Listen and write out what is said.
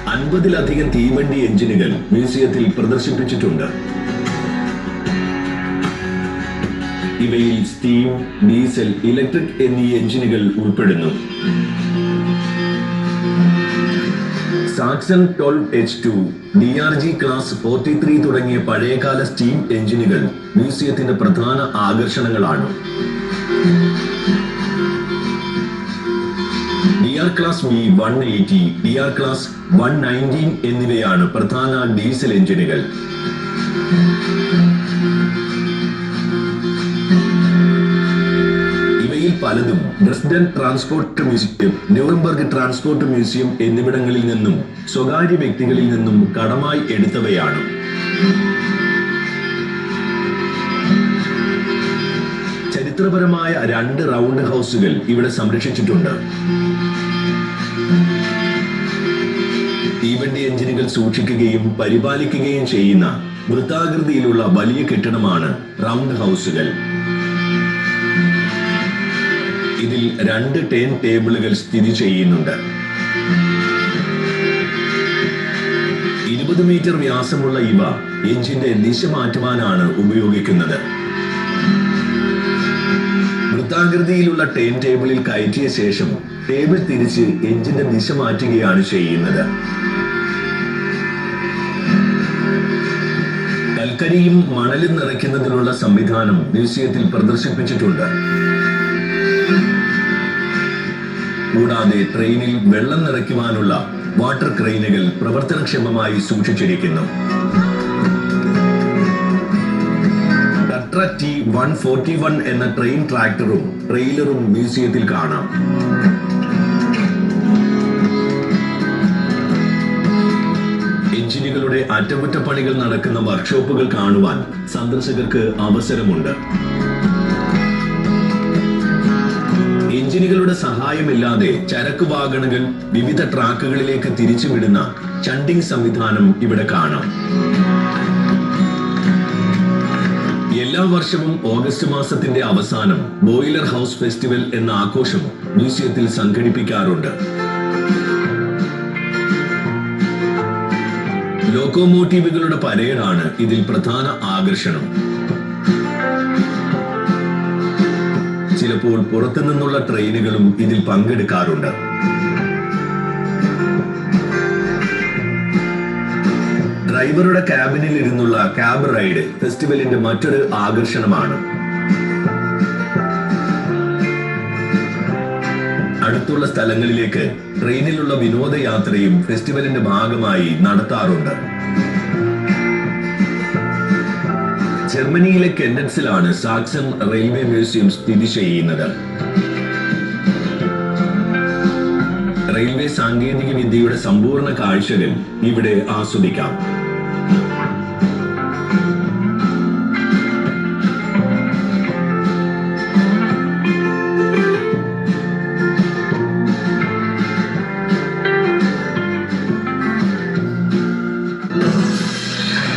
50-ലധികം തീവണ്ടി എഞ്ചിനുകൾ മ്യൂസിയത്തിൽ പ്രദർശിപ്പിച്ചിട്ടുണ്ട്. ഇവയിൽ സ്റ്റീം, ഡീസൽ, ഇലക്ട്രിക് എന്നീ എഞ്ചിനുകൾ ഉൾപ്പെടുന്നു. സാക്സൺ 12H2, DRG ക്ലാസ് 43 തുടങ്ങിയ പഴയകാല സ്റ്റീം എഞ്ചിനുകൾ മ്യൂസിയത്തിന്റെ പ്രധാന ആകർഷണങ്ങളാണ്. DR class V180, DR class 119 എന്നിവയാണ് പ്രധാന ഡീസൽ എഞ്ചിനുകൾ. ഇവയിൽ പലതും Dresden transport museum, Nuremberg transport museum എന്നിവിടങ്ങളിൽ നിന്നും സ്വകാര്യ വ്യക്തികളിൽ നിന്നും കടമായി എടുത്തവയാണ്. ചരിത്രപരമായ 2 റൗണ്ട് ഹൗസുകൾ ഇവിടെ സംരക്ഷിച്ചിട്ടുണ്ട്. തീവണ്ടി എഞ്ചിനുകൾ സൂക്ഷിക്കുകയും പരിപാലിക്കുകയും ചെയ്യുന്ന വൃത്താകൃതിയിലുള്ള വലിയ കെട്ടിടമാണ് റൗണ്ട് ഹൗസുകൾ. ഇതിൽ 2 ടേൺ ടേബിളുകൾ സ്ഥിതി ചെയ്യുന്നുണ്ട്. 20 മീറ്റർ വ്യാസമുള്ള ഇവ എഞ്ചിന്റെ ദിശ മാറ്റുവാനാണ് ഉപയോഗിക്കുന്നത്. വൃത്താകൃതിയിലുള്ള ടേൺ ടേബിളിൽ കയറ്റിയ ശേഷം ടേബിൾ തിരിച്ച് എഞ്ചിന്റെ ദിശ മാറ്റുകയാണ് ചെയ്യുന്നത്. കൽക്കരിയും മണലും നിറയ്ക്കുന്നതിനുള്ള സംവിധാനം മ്യൂസിയത്തിൽ പ്രദർശിപ്പിച്ചിട്ടുണ്ട്. കൂടാതെ ട്രെയിനിൽ വെള്ളം നിറയ്ക്കുവാനുള്ള വാട്ടർ ക്രെയിനുകൾ പ്രവർത്തനക്ഷമമായി സൂക്ഷിച്ചിരിക്കുന്നു. T141 എന്ന ട്രെയിൻ ട്രാക്ടറും ട്രെയിലറും മ്യൂസിയത്തിൽ കാണാം. എഞ്ചിനുകളുടെ അറ്റകുറ്റപ്പണികൾ നടക്കുന്ന വർക്ക്ഷോപ്പുകൾ കാണുവാൻ സന്ദർശകർക്ക് അവസരമുണ്ട്. എഞ്ചിനുകളുടെ സഹായമില്ലാതെ ചരക്ക് വാഗണുകൾ വിവിധ ട്രാക്കുകളിലേക്ക് തിരിച്ചുവിടുന്ന ചണ്ടിങ് സംവിധാനം ഇവിടെ കാണാം. എല്ലാ വർഷവും ഓഗസ്റ്റ് മാസത്തിന്റെ അവസാനം ബോയിലർ ഹൗസ് ഫെസ്റ്റിവൽ എന്ന ആഘോഷം മ്യൂസിയത്തിൽ സംഘടിപ്പിക്കാറുണ്ട്. ലോക്കോമോട്ടീവുകളുടെ പരേഡാണ് ഇതിൽ പ്രധാന ആകർഷണം. ചിലപ്പോൾ പുറത്തുനിന്നുള്ള ട്രെയിനുകളും ഇതിൽ പങ്കെടുക്കാറുണ്ട്. ഡ്രൈവറുടെ ക്യാബിനിൽ ഇരുന്നുള്ള ക്യാബ് റൈഡ് ഫെസ്റ്റിവലിന്റെ മറ്റൊരു ആകർഷണമാണ്. അടുത്തുള്ള സ്ഥലങ്ങളിലേക്ക് ട്രെയിനിലുള്ള വിനോദയാത്രയും ഫെസ്റ്റിവലിന്റെ ഭാഗമായി നടത്താറുണ്ട്. ജർമ്മനിയിലെ കെന്നറ്റ്സിലാണ് സാക്സൺ റെയിൽവേ മ്യൂസിയം സ്ഥിതി ചെയ്യുന്നത്. റെയിൽവേ സാങ്കേതിക വിദ്യയുടെ സമ്പൂർണ്ണ കാഴ്ചകൾ ഇവിടെ ആസ്വദിക്കാം.